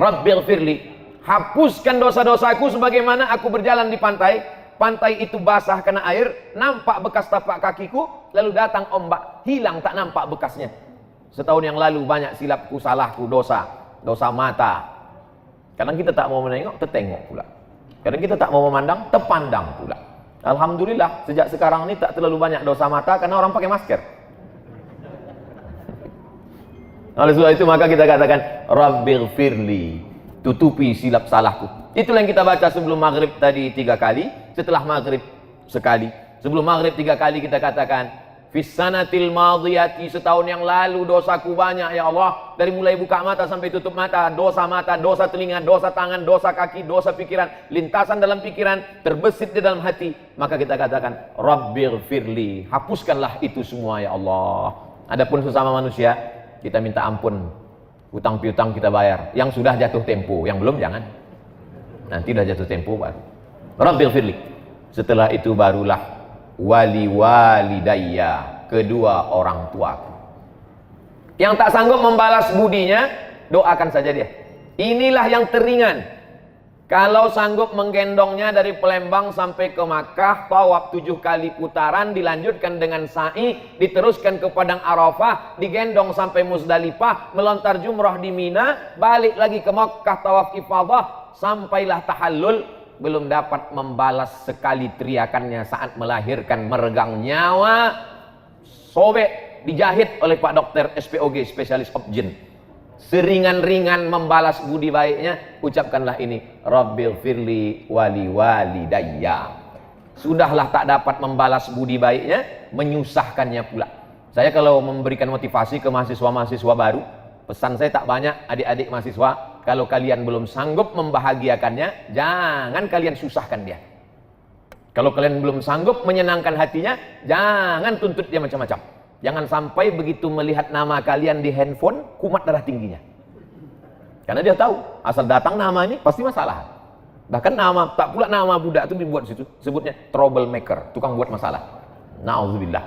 Rabbighfirli, hapuskan dosa-dosaku sebagaimana aku berjalan di pantai. Pantai itu basah karena air, nampak bekas tapak kakiku, lalu datang ombak, hilang tak nampak bekasnya. Setahun yang lalu banyak silapku, salahku, dosa mata. Kadang kita tak mau menengok, tertengok pula. Kadang kita tak mau memandang, terpandang pula. Alhamdulillah, sejak sekarang ini tak terlalu banyak dosa mata karena orang pakai masker. Oleh sebab itu maka kita katakan Rabbighfirli, tutupi silap salahku. Itulah yang kita baca sebelum maghrib tadi 3 kali, setelah maghrib sekali. Sebelum maghrib 3 kali kita katakan Fissanatil madhiyati, setahun yang lalu dosaku banyak ya Allah. Dari mulai buka mata sampai tutup mata, dosa telinga, dosa tangan, dosa kaki, dosa pikiran, lintasan dalam pikiran, terbesit di dalam hati. Maka kita katakan Rabbighfirli, hapuskanlah itu semua ya Allah. Adapun sesama manusia, kita minta ampun, hutang piutang kita bayar. Yang sudah jatuh tempo, yang belum jangan. Nanti dah jatuh tempo baru. Rabbighfirli. Setelah itu barulah walidayya, kedua orang tuaku. Yang tak sanggup membalas budinya, doakan saja dia. Inilah yang teringan. Kalau sanggup menggendongnya dari Palembang sampai ke Makkah, tawaf 7 kali putaran, dilanjutkan dengan sa'i, diteruskan ke Padang Arafah, digendong sampai Muzdalifah, melontar jumrah di Mina, balik lagi ke Makkah, tawaf ifadah, sampailah tahallul, belum dapat membalas sekali teriakannya saat melahirkan, meregang nyawa, sobek, dijahit oleh Pak Dokter SPOG, spesialis objin. Seringan-ringan membalas budi baiknya, ucapkanlah ini, Rabbighfirli walidayya. Sudahlah tak dapat membalas budi baiknya, menyusahkannya pula. Saya kalau memberikan motivasi ke mahasiswa-mahasiswa baru, pesan saya tak banyak, adik-adik mahasiswa, kalau kalian belum sanggup membahagiakannya, jangan kalian susahkan dia. Kalau kalian belum sanggup menyenangkan hatinya, jangan tuntut dia macam-macam. Jangan sampai begitu melihat nama kalian di handphone, kumat darah tingginya. Karena dia tahu, asal datang nama ini pasti masalah. Bahkan nama, tak pula nama budak itu dibuat situ, sebutnya troublemaker, tukang buat masalah. Na'udzubillah.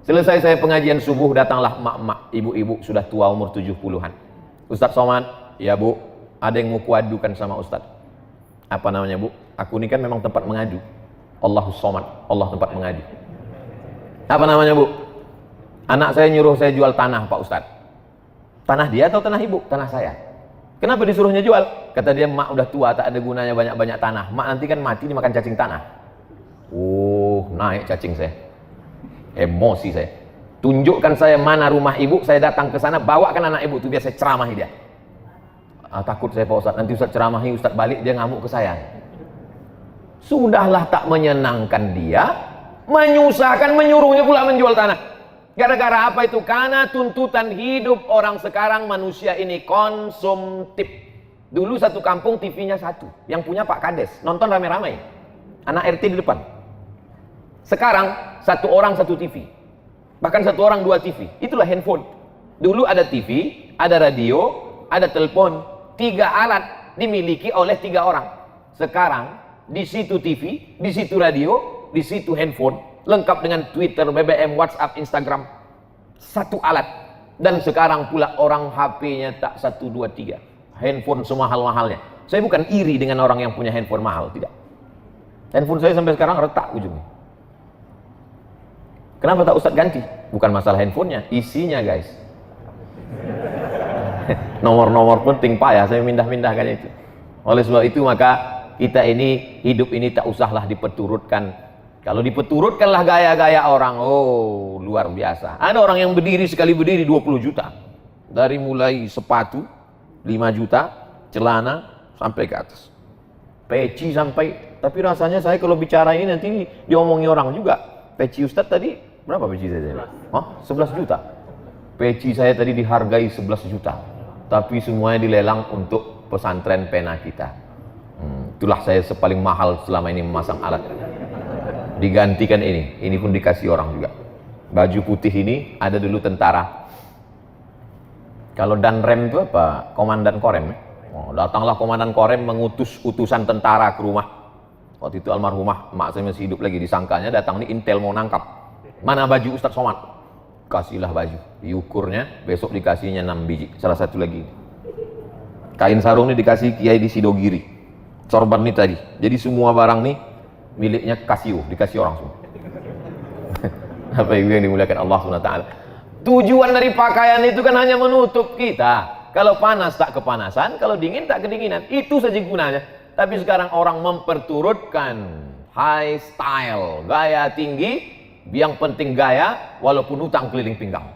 Selesai saya pengajian subuh, datanglah mak-mak, ibu-ibu sudah tua umur 70-an. Ustaz Somad, ya Bu, ada yang mau kuadukan sama Ustaz. Apa namanya Bu? Aku ini kan memang tempat mengadu. Allahus Somad, Allah tempat mengadu. Apa namanya Bu? Anak saya nyuruh saya jual tanah Pak Ustaz. Tanah dia atau tanah ibu? Tanah saya. Kenapa disuruhnya jual? Kata dia, mak udah tua, tak ada gunanya banyak-banyak tanah. Mak nanti kan mati dimakan cacing tanah. Oh, naik cacing saya. Emosi saya. Tunjukkan saya mana rumah ibu, saya datang ke sana, bawakan anak ibu itu biar saya ceramahi dia. Takut saya Pak Ustaz, nanti Ustaz ceramahi, Ustaz balik dia ngamuk ke saya. Sudahlah tak menyenangkan dia, menyusahkan, menyuruhnya pula menjual tanah. Gara-gara apa itu? Karena tuntutan hidup orang sekarang, manusia ini konsumtif. Dulu satu kampung TV-nya satu, yang punya Pak Kades, nonton rame-rame, anak RT di depan. Sekarang satu orang satu TV, bahkan satu orang 2 TV. Itulah handphone. Dulu ada TV, ada radio, ada telepon, 3 alat dimiliki oleh 3 orang. Sekarang di situ TV, di situ radio, di situ handphone, lengkap dengan Twitter, BBM, WhatsApp, Instagram, satu alat. Dan sekarang pula orang HP-nya tak 1, 2, 3, handphone semahal-mahalnya. Saya bukan iri dengan orang yang punya handphone mahal, tidak. Handphone saya sampai sekarang retak ujungnya. Kenapa tak Ustaz ganti? Bukan masalah handphonenya, isinya guys. Nomor-nomor penting payah saya mindah-mindahkan itu. Oleh sebab itu maka kita ini, hidup ini tak usahlah dipeturutkan. Kalau dipeturutkanlah gaya-gaya orang, oh luar biasa. Ada orang yang berdiri, sekali berdiri 20 juta. Dari mulai sepatu 5 juta, celana sampai ke atas. Peci sampai, tapi rasanya saya kalau bicara ini nanti diomongi orang juga. Peci Ustadz tadi, berapa peci saya? 11 juta. Peci saya tadi dihargai 11 juta. Tapi semuanya dilelang untuk pesantren pena kita. Itulah saya paling mahal selama ini memasang alat. Digantikan ini pun dikasih orang juga. Baju putih ini ada dulu tentara. Kalau Danrem itu apa? Komandan Korem. Datanglah komandan Korem mengutus utusan tentara ke rumah. Waktu itu almarhumah mak saya masih hidup lagi, disangkanya datang nih intel mau nangkap. Mana baju Ustaz Somad? Kasihlah baju. Diukurnya, besok dikasihnya 6 biji. Salah satu lagi. Kain sarung ini dikasih Kiai di Sidogiri. Sorban nih tadi. Jadi semua barang nih miliknya Casio, dikasih orang semua. Apa yang dimuliakan Allah SWT. Tujuan dari pakaian itu kan hanya menutup kita. Kalau panas tak kepanasan, kalau dingin tak kedinginan. Itu saja gunanya. Tapi sekarang orang memperturutkan high style, gaya tinggi, yang penting gaya, walaupun utang keliling pinggang.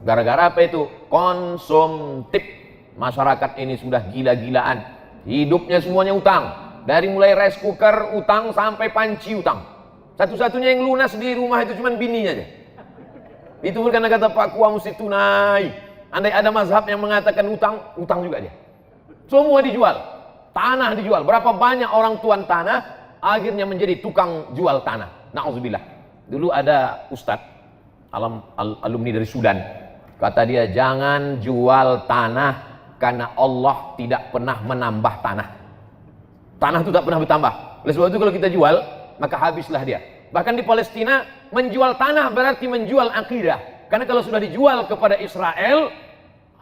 Gara-gara apa itu? Konsumtif. Masyarakat ini sudah gila-gilaan. Hidupnya semuanya utang. Dari mulai rice cooker utang sampai panci utang. Satu-satunya yang lunas di rumah itu cuma bininya aja. Itu pun karena kata Pak Kua mesti tunai. Andai ada mazhab yang mengatakan utang, utang juga dia. Semua dijual. Tanah dijual. Berapa banyak orang tuan tanah akhirnya menjadi tukang jual tanah. Na'udzubillah. Dulu ada ustadz alumni dari Sudan. Kata dia, jangan jual tanah karena Allah tidak pernah menambah tanah. Tanah itu tak pernah bertambah. Oleh sebab itu kalau kita jual, maka habislah dia. Bahkan di Palestina, menjual tanah berarti menjual akidah. Karena kalau sudah dijual kepada Israel,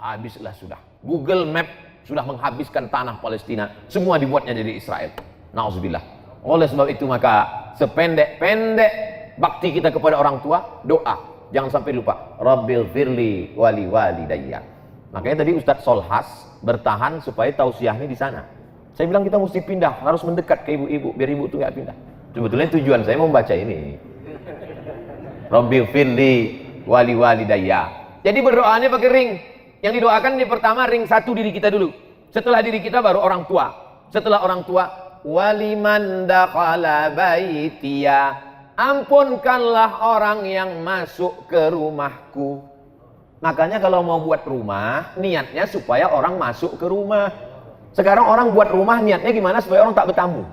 habislah sudah. Google Map sudah menghabiskan tanah Palestina. Semua dibuatnya dari Israel. Na'udzubillah. Oleh sebab itu maka sependek-pendek bakti kita kepada orang tua, doa. Jangan sampai lupa. Rabbil firli wali walidayya. Makanya tadi Ustadz Solhas bertahan supaya tausiahnya di sana. Saya bilang kita mesti pindah, harus mendekat ke ibu-ibu biar ibu itu nggak pindah. Sebetulnya tujuan saya membaca ini. Rabbil firli wali walidayya. Jadi berdoanya pakai ring. Yang didoakan di pertama ring satu diri kita dulu. Setelah diri kita baru orang tua. Setelah orang tua, waliman dakhala baitiya. Ampunkanlah orang yang masuk ke rumahku. Makanya kalau mau buat rumah, niatnya supaya orang masuk ke rumah. Sekarang orang buat rumah niatnya gimana supaya orang tak bertamu.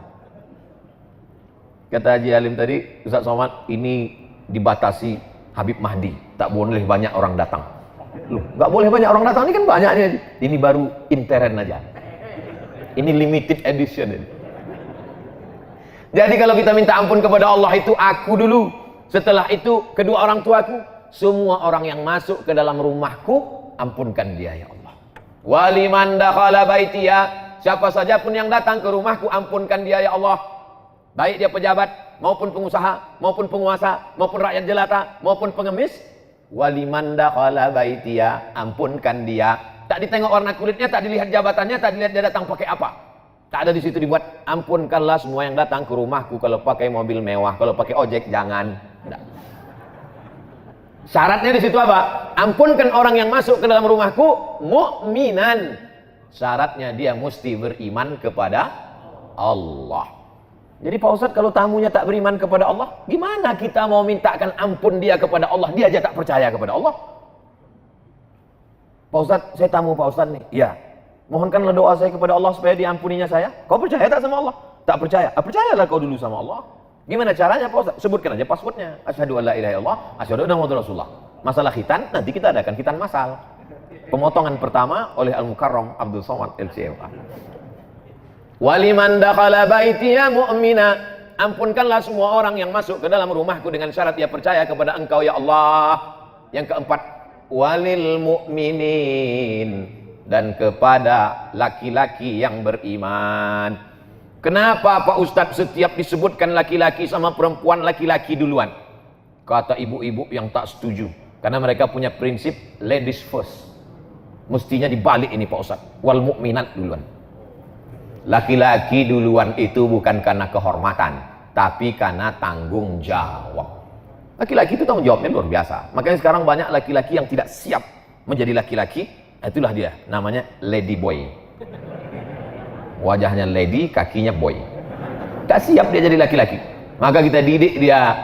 Kata Haji Alim tadi, Ustaz Somad, ini dibatasi Habib Mahdi. Tak boleh banyak orang datang. Loh, nggak boleh banyak orang datang, ini kan banyaknya. Ini baru intern aja. Ini limited edition. Jadi kalau kita minta ampun kepada Allah itu aku dulu. Setelah itu kedua orang tuaku. Semua orang yang masuk ke dalam rumahku, ampunkan dia ya Allah. Waliman dakhala baitiya. Siapa saja pun yang datang ke rumahku, ampunkan dia ya Allah. Baik dia pejabat, maupun pengusaha, maupun penguasa, maupun rakyat jelata, maupun pengemis. Waliman dakhala baitiya. Ampunkan dia. Tak ditengok warna kulitnya, tak dilihat jabatannya, tak dilihat dia datang pakai apa. Tak ada di situ dibuat. Ampunkanlah semua yang datang ke rumahku. Kalau pakai mobil mewah, kalau pakai ojek jangan. Tidak. Syaratnya di situ apa? Ampunkan orang yang masuk ke dalam rumahku mukminan. Syaratnya dia mesti beriman kepada Allah. Jadi Pak Ustadz kalau tamunya tak beriman kepada Allah, gimana kita mau mintakan ampun dia kepada Allah? Dia aja tak percaya kepada Allah. Pak Ustadz, saya tamu Pak Ustadz nih. Iya. Mohonkanlah doa saya kepada Allah supaya diampuninya saya. Kau percaya tak sama Allah? Tak percaya. Percayalah kau dulu sama Allah. Gimana caranya Pak Ustaz? Sebutkan aja passwordnya. Asyhadu an la ilaha illallah, asyhadu anna muhammadar rasulullah. Masalah khitan, nanti kita adakan khitan masal. Pemotongan pertama oleh Al-Mukarram Abdul Somad LCMA. Waliman dakhala baitiya mu'mina. Ampunkanlah semua orang yang masuk ke dalam rumahku dengan syarat dia percaya kepada Engkau ya Allah. Yang keempat, walil mu'minin. Dan kepada laki-laki yang beriman. Kenapa Pak Ustadz setiap disebutkan laki-laki sama perempuan, laki-laki duluan? Kata ibu-ibu yang tak setuju. Karena mereka punya prinsip ladies first. Mestinya dibalik ini Pak Ustadz. Wal mu'minat duluan. Laki-laki duluan itu bukan karena kehormatan. Tapi karena tanggung jawab. Laki-laki itu tanggung jawabnya luar biasa. Makanya sekarang banyak laki-laki yang tidak siap menjadi laki-laki. Itulah dia. Namanya lady boy. Wajahnya lady, kakinya boy. Tak siap dia jadi laki-laki. Maka kita didik dia.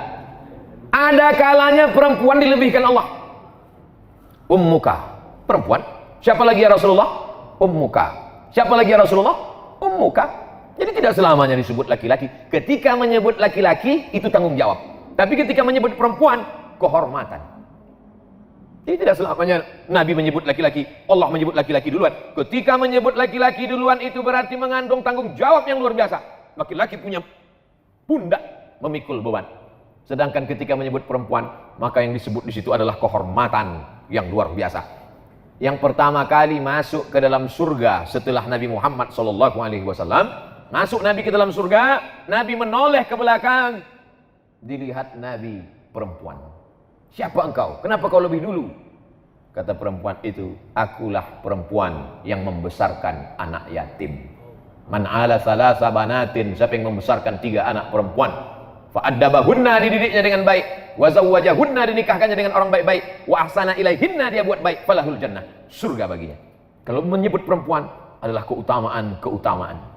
Ada kalanya perempuan dilebihkan Allah. Ummuka. Perempuan. Siapa lagi ya Rasulullah? Ummuka. Siapa lagi ya Rasulullah? Ummuka. Jadi tidak selamanya disebut laki-laki. Ketika menyebut laki-laki, itu tanggung jawab. Tapi ketika menyebut perempuan, kehormatan. Jadi tidak selamanya Nabi menyebut laki-laki, Allah menyebut laki-laki duluan. Ketika menyebut laki-laki duluan itu berarti mengandung tanggung jawab yang luar biasa. Laki-laki punya pundak memikul beban. Sedangkan ketika menyebut perempuan, maka yang disebut di situ adalah kehormatan yang luar biasa. yang pertama kali masuk ke dalam surga setelah Nabi Muhammad SAW. Masuk Nabi ke dalam surga, Nabi menoleh ke belakang, dilihat Nabi perempuan. Siapa engkau? Kenapa kau lebih dulu? Kata perempuan itu, akulah perempuan yang membesarkan anak yatim. Man ala salasa banatin, siapa yang membesarkan 3 anak perempuan, fa'addabahunna, dididiknya dengan baik, wa zawwajahunna, dinikahkannya dengan orang baik-baik, wa ahsana ilaihinna, dia buat baik, falahul jannah, surga baginya. Kalau menyebut perempuan adalah keutamaan.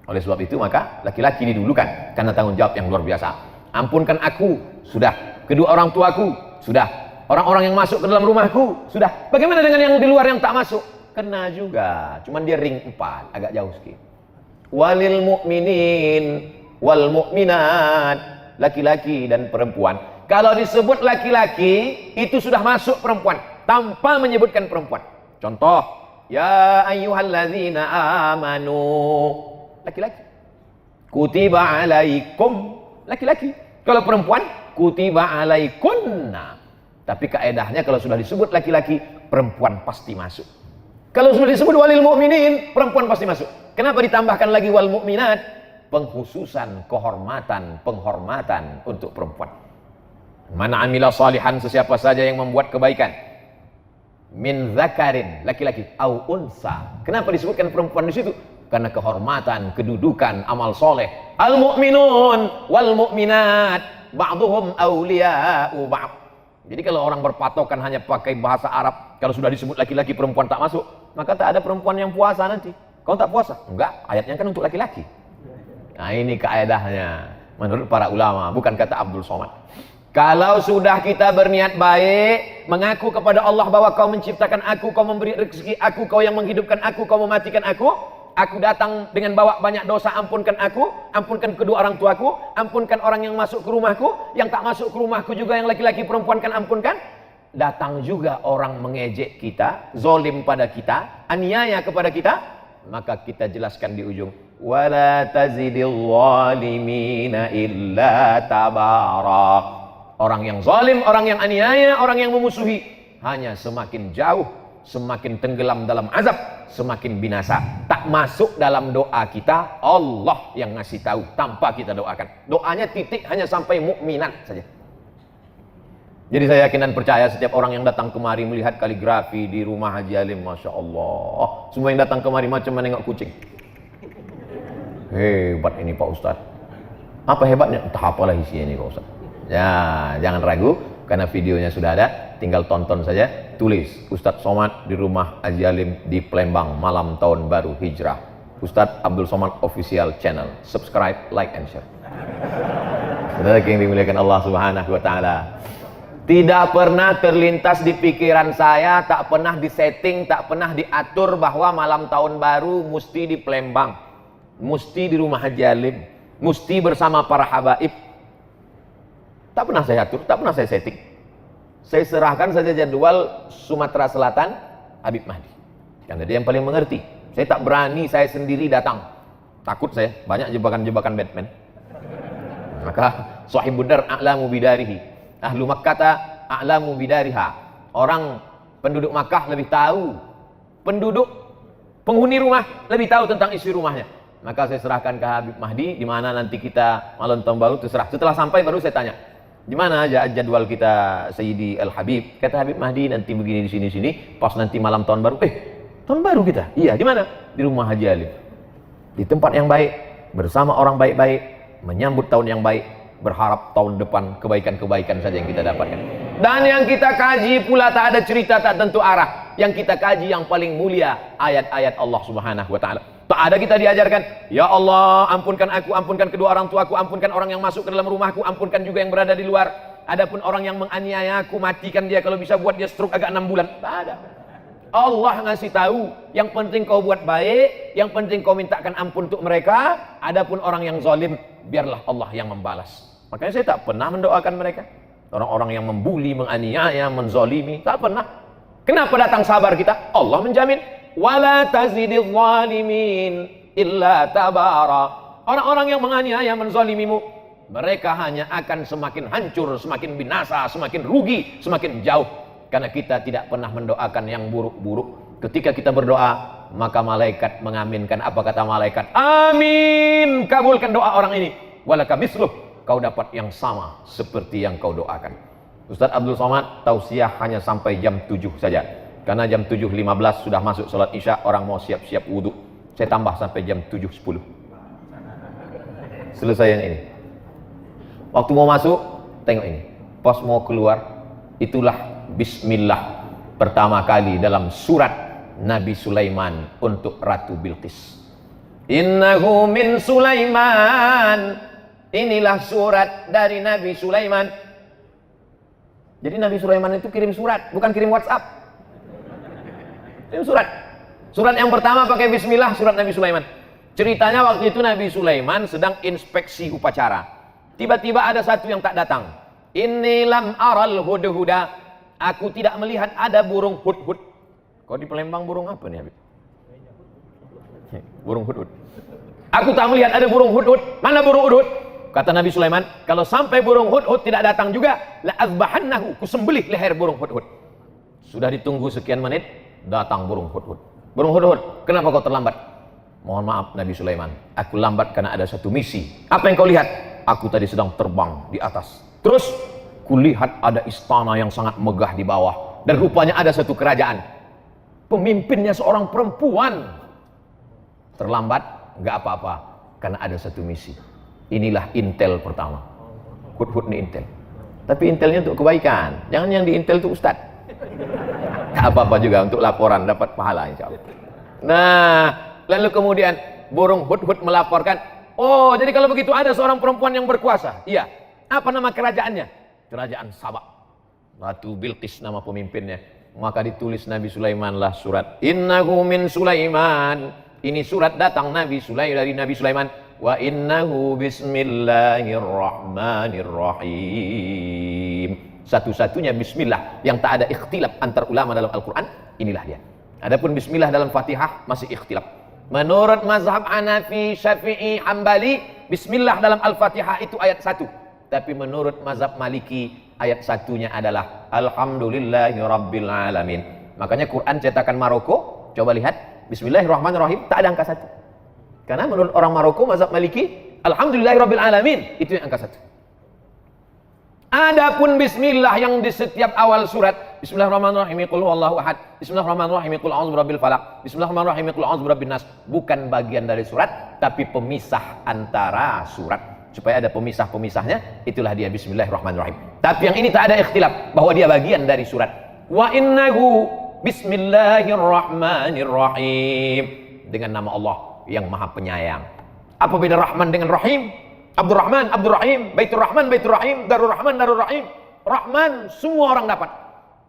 Oleh sebab itu maka laki-laki didulukan karena tanggung jawab yang luar biasa. Ampunkan aku, sudah. Kedua orang tuaku, sudah. Orang-orang yang masuk ke dalam rumahku, sudah. Bagaimana dengan yang di luar yang tak masuk? Kena juga, cuman dia ring 4, agak jauh sedikit. Walil mu'minin wal mu'minat, laki-laki dan perempuan. Kalau disebut laki-laki, itu sudah masuk perempuan tanpa menyebutkan perempuan. Contoh, ya ayyuhalladzina amanu, laki-laki. Kutiba alaikum, laki-laki. Kalau perempuan, kutiba alaikunna. Tapi kaedahnya kalau sudah disebut laki-laki, perempuan pasti masuk. Kalau sudah disebut walil mu'minin, perempuan pasti masuk. Kenapa ditambahkan lagi wal mu'minat? Pengkhususan, kehormatan, penghormatan untuk perempuan. Man amila salihan, sesiapa saja yang membuat kebaikan, min zakarin, laki-laki, au unsa. Kenapa disebutkan perempuan di situ? Karena kehormatan, kedudukan, amal soleh. Al mu'minun wal mu'minat ba'duhum awliya'u ba'd. Jadi kalau orang berpatokan hanya pakai bahasa Arab, kalau sudah disebut laki-laki perempuan tak masuk, maka tak ada perempuan yang puasa nanti. Kau tak puasa? Enggak, ayatnya kan untuk laki-laki. Nah ini kaedahnya menurut para ulama, bukan kata Abdul Somad. Kalau sudah kita berniat baik, mengaku kepada Allah bahwa kau menciptakan aku, kau memberi rezeki aku, kau yang menghidupkan aku, kau mematikan aku datang dengan bawa banyak dosa, ampunkan aku, ampunkan kedua orang tuaku, ampunkan orang yang masuk ke rumahku, yang tak masuk ke rumahku juga, yang laki-laki perempuan kan ampunkan. Datang juga orang mengejek kita, zolim pada kita, aniaya kepada kita, maka kita jelaskan di ujung, wala tazidil zalimina illa tabara. Orang yang zalim, orang yang aniaya, orang yang memusuhi, hanya semakin jauh, semakin tenggelam dalam azab, semakin binasa. Tak masuk dalam doa kita, Allah yang ngasih tahu tanpa kita doakan. Doanya titik hanya sampai mukminat saja. Jadi saya yakin dan percaya setiap orang yang datang kemari melihat kaligrafi di rumah Haji Alim, Masya Allah, semua yang datang kemari macam menengok kucing. Hebat ini Pak Ustadz. Apa hebatnya? Entah apalah isinya ini Pak Ustadz. Ya, jangan ragu, karena videonya sudah ada, tinggal tonton saja. Tulis Ustadz Somad di rumah Haji Alim di Palembang malam tahun baru hijrah. Ustadz Abdul Somad official channel. Subscribe, like and share. Saudara yang dimuliakan Allah Subhanahu wa taala. Tidak pernah terlintas di pikiran saya, tak pernah disetting, tak pernah diatur bahwa malam tahun baru mesti di Palembang, mesti di rumah Haji Alim, mesti bersama para habaib. Tak pernah saya atur, tak pernah saya setting. Saya serahkan saja jadwal Sumatera Selatan Habib Mahdi, karena dia yang paling mengerti. Saya tak berani saya sendiri datang, takut saya banyak jebakan-jebakan Batman. Maka Sahibud Dar a'lamu bidarihi, ahlu Makkah a'lamu bidariha. Orang penduduk Makkah lebih tahu, penduduk penghuni rumah lebih tahu tentang isi rumahnya. Maka saya serahkan ke Habib Mahdi, di mana nanti kita malam tahun baru terserah. Setelah sampai baru saya tanya, di mana aja jadwal kita Sayyidi Al Habib? Kata Habib Mahdi nanti begini di sini. Pas nanti malam tahun baru, tahun baru kita? Iya, di mana? Di rumah Haji Alim. Di tempat yang baik, bersama orang baik-baik, menyambut tahun yang baik, berharap tahun depan kebaikan-kebaikan saja yang kita dapatkan. Dan yang kita kaji pula tak ada cerita, tak tentu arah. Yang kita kaji yang paling mulia ayat-ayat Allah Subhanahu wa taala. Tak ada kita diajarkan, ya Allah ampunkan aku, ampunkan kedua orang tuaku, ampunkan orang yang masuk ke dalam rumahku, ampunkan juga yang berada di luar. Adapun orang yang menganiaya aku, matikan dia, kalau bisa buat dia stroke agak 6 bulan. Tak ada. Allah ngasih tahu, yang penting kau buat baik, yang penting kau mintakan ampun untuk mereka. Adapun orang yang zalim, biarlah Allah yang membalas. Makanya saya tak pernah mendoakan mereka. Orang-orang yang membuli, menganiaya, menzalimi, tak pernah. Kenapa datang sabar kita? Allah menjamin. Wala tazidil zalimin illa tabara. Orang-orang yang menganiaya, menzalimimu, mereka hanya akan semakin hancur, semakin binasa, semakin rugi, semakin jauh. Karena kita tidak pernah mendoakan yang buruk-buruk. Ketika kita berdoa, maka malaikat mengaminkan. Apa kata malaikat? Amin, kabulkan doa orang ini. Walaka misluh, kau dapat yang sama seperti yang kau doakan. Ustaz Abdul Somad tausiah hanya sampai jam 7 saja. Karena jam 7.15 sudah masuk sholat isya, orang mau siap-siap wudhu. Saya tambah sampai jam 7.10. Selesai yang ini. Waktu mau masuk, tengok ini. Pas mau keluar, itulah bismillah pertama kali dalam surat Nabi Sulaiman untuk Ratu Bilqis. Innahu min Sulaiman. Inilah surat dari Nabi Sulaiman. Jadi Nabi Sulaiman itu kirim surat, bukan kirim WhatsApp. Kirim surat. Surat yang pertama pakai bismillah, surat Nabi Sulaiman. Ceritanya waktu itu Nabi Sulaiman sedang inspeksi upacara. Tiba-tiba ada satu yang tak datang. Inni lam aral hudhuda. Aku tidak melihat ada burung hudhud. Kau di Palembang burung apa nih Habib? Burung hudhud. Aku tak melihat ada burung hudhud. Mana burung hudhud? Kata Nabi Sulaiman, kalau sampai burung hudhud tidak datang juga, la azbahannahu, kusembelih leher burung hudhud. Sudah ditunggu sekian menit, datang burung hudhud. Burung hudhud, kenapa kau terlambat? Mohon maaf Nabi Sulaiman, aku lambat karena ada satu misi. Apa yang kau lihat? Aku tadi sedang terbang di atas. Terus kulihat ada istana yang sangat megah di bawah. Dan rupanya ada satu kerajaan. Pemimpinnya seorang perempuan. Terlambat, nggak apa-apa. Karena ada satu misi. Inilah intel pertama. Hudhud ini intel. Tapi intelnya untuk kebaikan. Jangan yang di intel itu ustad. Tak apa-apa juga untuk laporan, dapat pahala insya Allah. Nah, lalu kemudian burung hudhud melaporkan. Oh, jadi kalau begitu ada seorang perempuan yang berkuasa. Iya. Apa nama kerajaannya? Kerajaan Sabak. Ratu Bilqis nama pemimpinnya. Maka ditulis Nabi Sulaiman lah surat. Innahu min Sulaiman. Ini surat datang Nabi Sulaiman dari Nabi Sulaiman. Wa innahu bismillahirrahmanirrahim. Satu-satunya bismillah yang tak ada ikhtilaf antar ulama dalam Al-Quran. Inilah dia. Adapun bismillah dalam Fatihah masih ikhtilaf. Menurut mazhab Hanafi, Syafi'i, Hambali, bismillah dalam Al-Fatihah itu ayat 1. Tapi menurut mazhab Maliki, ayat satunya adalah Alhamdulillahi Rabbil Alamin. Makanya Quran cetakan Maroko, coba lihat, Bismillahirrahmanirrahim, tak ada angka 1. Karena menurut orang Maroko, mazhab Maliki, Alhamdulillahi Rabbil Alamin, itu yang angka 1. Adapun bismillah yang di setiap awal surat, Bismillahirrahmanirrahim, qul huwallahu ahad, Bismillahirrahmanirrahim, qul a'udzu birabbil falaq, Bismillahirrahmanirrahim, qul a'udzu birabbin nas, bukan bagian dari surat, tapi pemisah antara surat. Supaya ada pemisah-pemisahnya, itulah dia Bismillahirrahmanirrahim. Tapi yang ini tak ada ikhtilaf bahwa dia bagian dari surat. Wa innahu Bismillahirrahmanirrahim, dengan nama Allah yang Maha Penyayang. Apa beda Rahman dengan Rahim? Abdurrahman, Abdurrahim, Baitur Rahman, Baitur Rahim, Darur Rahman, Darur Rahim. Rahman semua orang dapat.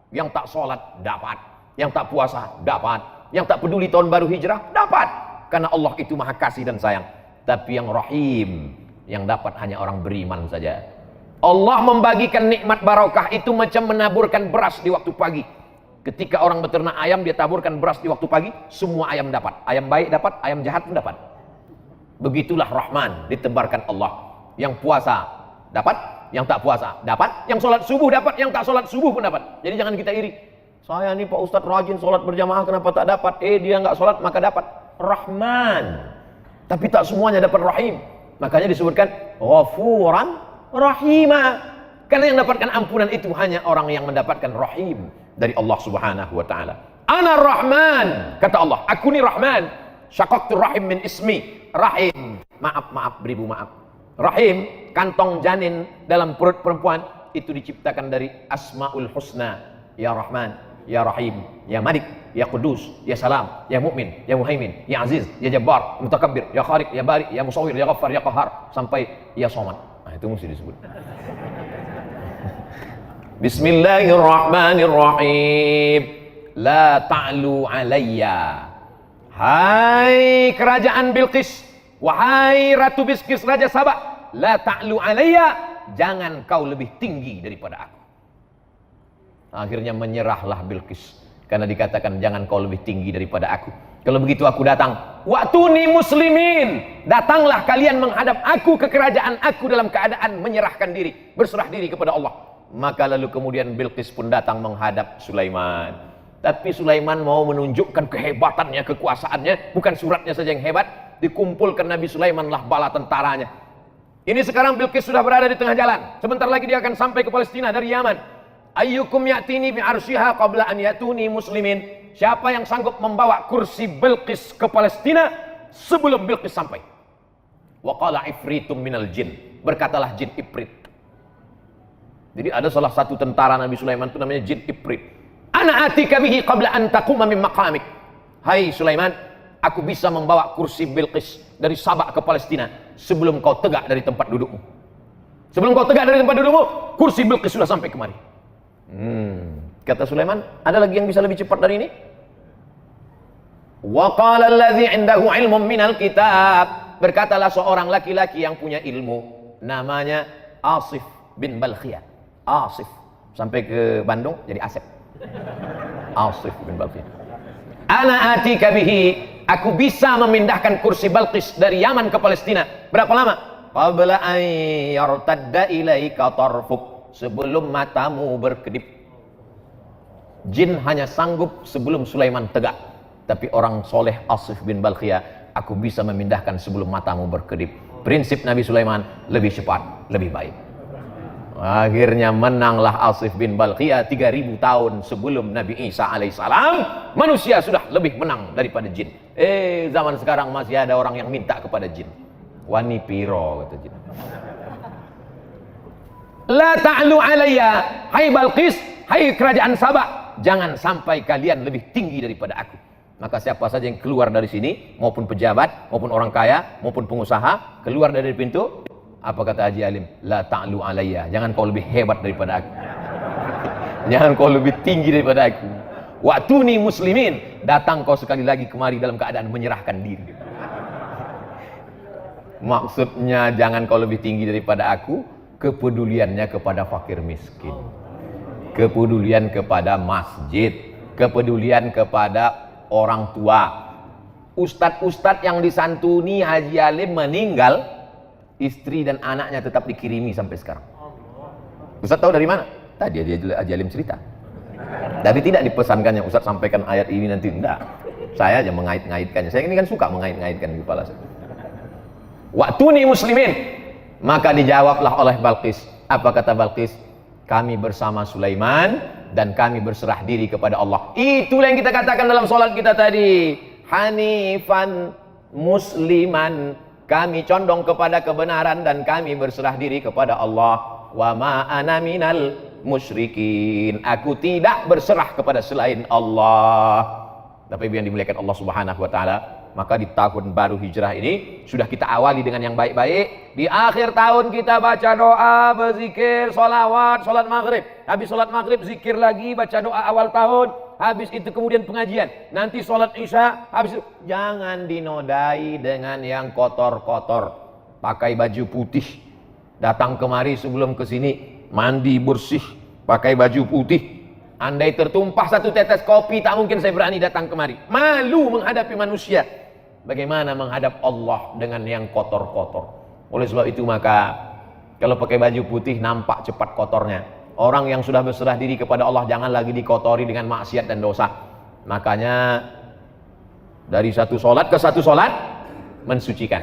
Yang tak sholat dapat, yang tak puasa dapat, yang tak peduli tahun baru hijrah dapat. Karena Allah itu Maha Kasih dan Sayang. Tapi yang Rahim, yang dapat hanya orang beriman saja. Allah membagikan nikmat barokah itu macam menaburkan beras di waktu pagi. Ketika orang beternak ayam, dia taburkan beras di waktu pagi, semua ayam dapat. Ayam baik dapat, ayam jahat pun dapat. Begitulah Rahman ditebarkan Allah. Yang puasa dapat, yang tak puasa dapat, yang sholat subuh dapat, yang tak sholat subuh pun dapat. Jadi jangan kita iri. Saya nih Pak Ustadz rajin sholat berjamaah, kenapa tak dapat? Dia nggak sholat maka dapat. Rahman. Tapi tak semuanya dapat Rahim. Makanya disebutkan Ghafuran Rahima. Karena yang mendapatkan ampunan itu hanya orang yang mendapatkan Rahim dari Allah Subhanahu wa taala. Ana Rahman, kata Allah, aku ni Rahman. Syaqaqtur rahim min ismi. Rahim, maaf beribu maaf. Rahim, kantong janin dalam perut perempuan itu diciptakan dari Asmaul Husna. Ya Rahman, Ya Rahim, Ya Malik, Ya Qudus, Ya Salam, Ya Mu'min, Ya Muhaimin, Ya Aziz, Ya Jabbar, Mutakabbir, Ya Khaliq, Ya Bari, Ya Musawwir, Ya Ghaffar, Ya Qahhar, sampai Ya Somad. Nah, itu mesti disebut. Bismillahirrahmanirrahim. La ta'lu alayya. Hai kerajaan Bilqis, wahai Ratu Bilqis, Raja Sabak, la ta'lu alayya, jangan kau lebih tinggi daripada aku. Akhirnya menyerahlah Bilqis karena dikatakan jangan kau lebih tinggi daripada aku. Kalau begitu aku datang. Wa'tuni muslimin, datanglah kalian menghadap aku ke kerajaan aku dalam keadaan menyerahkan diri, berserah diri kepada Allah. Maka lalu kemudian Bilqis pun datang menghadap Sulaiman. Tapi Sulaiman mau menunjukkan kehebatannya, kekuasaannya. Bukan suratnya saja yang hebat, dikumpulkan Nabi Sulaiman lah bala tentaranya. Ini sekarang Bilqis sudah berada di tengah jalan. Sebentar lagi dia akan sampai ke Palestina dari Yaman. Ayyukum ya'tini bi'arsyiha qabla an yatuni muslimin. Siapa yang sanggup membawa kursi Bilqis ke Palestina sebelum Bilqis sampai? Wa qala ifritum minal jin. Berkatalah jin Ifrit. Jadi ada salah satu tentara Nabi Sulaiman itu namanya jin Ifrit. Ana atika bihi qabla an taquma min maqamik. Hai Sulaiman, aku bisa membawa kursi Bilqis dari Sabak ke Palestina sebelum kau tegak dari tempat dudukmu. Sebelum kau tegak dari tempat dudukmu, kursi Bilqis sudah sampai kemari. Kata Sulaiman, ada lagi yang bisa lebih cepat dari ini? Wa qala alladhi 'indahu 'ilmun minal kitab. Berkatalah seorang laki-laki yang punya ilmu, namanya Asif bin Balkhiyah. Asif sampai ke Bandung jadi Asep. Asif bin Balkhiyah. Ana atika bihi, aku bisa memindahkan kursi Balqis dari Yaman ke Palestina. Berapa lama? Qabla an yartadda ilaika tarfuk, sebelum matamu berkedip. Jin hanya sanggup sebelum Sulaiman tegak. Tapi orang soleh Asif bin Balkhiyah, aku bisa memindahkan sebelum matamu berkedip. Prinsip Nabi Sulaiman lebih cepat, lebih baik. Akhirnya menanglah Asif bin Balkhiyah 3000 tahun sebelum Nabi Isa alaihissalam. Manusia sudah lebih menang daripada jin. Zaman sekarang masih ada orang yang minta kepada jin. Wani piro kata jin. La ta'lu alayya, hai Balqis, hai kerajaan Sabak, jangan sampai kalian lebih tinggi daripada aku. Maka siapa saja yang keluar dari sini, maupun pejabat, maupun orang kaya, maupun pengusaha, keluar dari pintu, apa kata Haji Alim? La ta'lu alayya, jangan kau lebih hebat daripada aku. Jangan kau lebih tinggi daripada aku. Wa'tuni muslimin, datang kau sekali lagi kemari dalam keadaan menyerahkan diri. Maksudnya jangan kau lebih tinggi daripada aku, kepeduliannya kepada fakir miskin, kepedulian kepada masjid, kepedulian kepada orang tua. Ustadz-ustadz yang disantuni Haji Alim meninggal, istri dan anaknya tetap dikirimi sampai sekarang. Ustadz tahu dari mana? Tadi Haji Alim cerita. Tapi tidak dipesankannya Ustadz sampaikan ayat ini nanti, enggak. Saya aja mengait-ngaitkannya. Saya ini kan suka mengait-ngaitkan di kepala saya. Wa'tuni muslimin. Maka dijawablah oleh Balqis. Apa kata Balqis? Kami bersama Sulaiman dan kami berserah diri kepada Allah. Itulah yang kita katakan dalam sholat kita tadi. Hanifan musliman. Kami condong kepada kebenaran dan kami berserah diri kepada Allah. Wa ma ana minal musyrikin. Aku tidak berserah kepada selain Allah. Tapi yang dimuliakan Allah Subhanahu wa taala, maka di tahun baru hijrah ini sudah kita awali dengan yang baik-baik. Di akhir tahun kita baca doa, berzikir, sholawat, sholat maghrib. Habis sholat maghrib zikir lagi, baca doa awal tahun. Habis itu kemudian pengajian. Nanti sholat isya. Habis itu jangan dinodai dengan yang kotor-kotor. Pakai baju putih. Datang kemari sebelum kesini mandi bersih. Pakai baju putih. Andai tertumpah satu tetes kopi, tak mungkin saya berani datang kemari. Malu menghadapi manusia. Bagaimana menghadap Allah dengan yang kotor-kotor. Oleh sebab itu maka kalau pakai baju putih nampak cepat kotornya. Orang yang sudah berserah diri kepada Allah jangan lagi dikotori dengan maksiat dan dosa. Makanya dari satu solat ke satu solat mensucikan.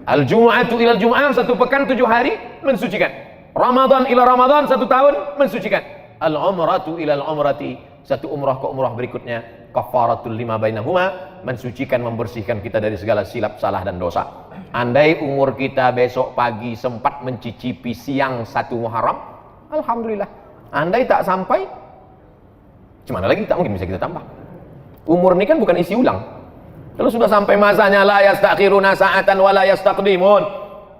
Al-Jum'atu ilal Jum'ah, satu pekan 7 hari mensucikan. Ramadan ila Ramadan, 1 tahun mensucikan. Al-Umratu ilal Umrati, satu umrah ke umrah berikutnya. Kafaratul lima bainahuma, mensucikan, membersihkan kita dari segala silap, salah dan dosa. Andai umur kita besok pagi sempat mencicipi siang 1 Muharram, alhamdulillah. Andai tak sampai, gimana lagi, tak mungkin bisa kita tambah. Umur ini kan bukan isi ulang. Kalau sudah sampai masanya la yastakhiruna sa'atan wa la yastaqdimun.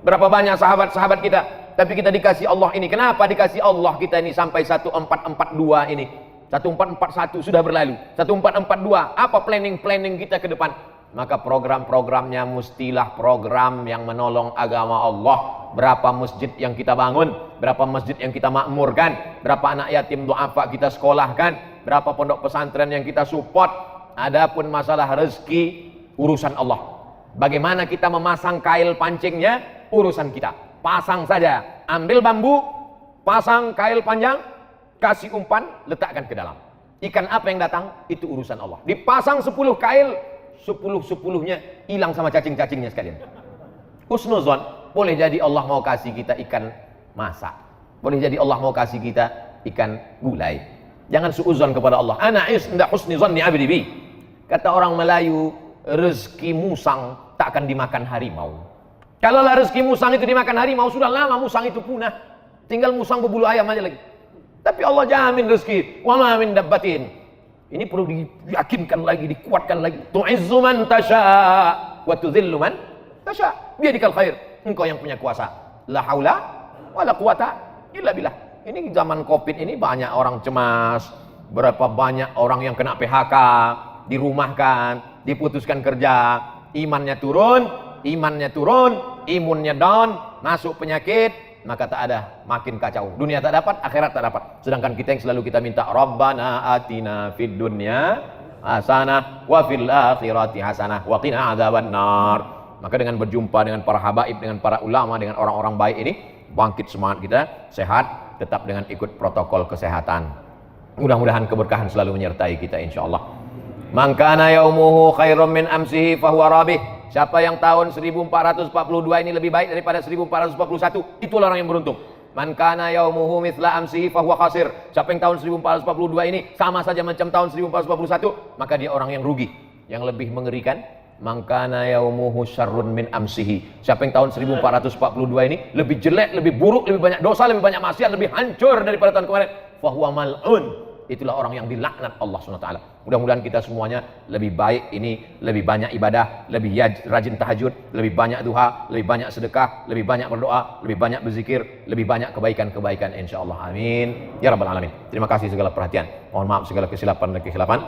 Berapa banyak sahabat-sahabat kita, tapi kita dikasih Allah ini. Kenapa dikasih Allah kita ini sampai 1442 ini? 1441 sudah berlalu. 1442, apa planning kita ke depan? Maka program-programnya mestilah program yang menolong agama Allah. Berapa masjid yang kita bangun, berapa masjid yang kita makmurkan, berapa anak yatim du'afa kita sekolahkan, berapa pondok pesantren yang kita support. Adapun masalah rezeki, urusan Allah. Bagaimana kita memasang kail pancingnya, urusan kita. Pasang saja, ambil bambu, pasang kail panjang, kasih umpan, letakkan ke dalam. Ikan apa yang datang, itu urusan Allah. Dipasang 10 kail, 10-10-nya hilang sama cacing-cacingnya sekalian. Husnuzon, boleh jadi Allah mau kasih kita ikan masak. Boleh jadi Allah mau kasih kita ikan gulai. Jangan suuzon kepada Allah. Ana inda husni zanni abdi bi. Kata orang Melayu, rezeki musang tak akan dimakan harimau. Kalau rezeki musang itu dimakan harimau, sudah lama musang itu punah. Tinggal musang berbulu ayam aja lagi. Tapi Allah jamin rezeki. Wa ma min dabbatin. Ini perlu diyakinkan lagi, dikuatkan lagi. Tu'izzu man tasha wa tudhillu man tasha. Biadikal khair. Engkau yang punya kuasa. La haula wala quwata illa billah. Ini zaman Covid ini banyak orang cemas. Berapa banyak orang yang kena PHK, dirumahkan, diputuskan kerja, imannya turun, imunnya down, masuk penyakit, maka tak ada, makin kacau. Dunia tak dapat, akhirat tak dapat. Sedangkan kita yang selalu kita minta, Rabbana atina fid dunya hasanah wa fil akhirati hasanah wa qina adzabannar. Maka dengan berjumpa dengan para habaib, dengan para ulama, dengan orang-orang baik ini, bangkit semangat kita, sehat, tetap dengan ikut protokol kesehatan. Mudah-mudahan keberkahan selalu menyertai kita insyaallah. Man kana yaumuhu khairum min amsihi fahuwa rabih. Siapa yang tahun 1442 ini lebih baik daripada 1441, itulah orang yang beruntung. Man kana yaumuhu mithla amsihi fahuwa khasir. Siapa yang tahun 1442 ini sama saja macam tahun 1441, maka dia orang yang rugi. Yang lebih mengerikan, man kana yaumuhu syarrun min amsihi. Siapa yang tahun 1442 ini lebih jelek, lebih buruk, lebih banyak dosa, lebih banyak maksiat, lebih hancur daripada tahun kemarin, fahuwa mal'un. Itulah orang yang dilaknat Allah SWT. Mudah-mudahan kita semuanya lebih baik ini, lebih banyak ibadah, lebih rajin tahajud, lebih banyak duha, lebih banyak sedekah, lebih banyak berdoa, lebih banyak berzikir, lebih banyak kebaikan-kebaikan insyaallah. Amin ya rabbal alamin. Terima kasih segala perhatian. Mohon maaf segala kesilapan dan kekhilapan.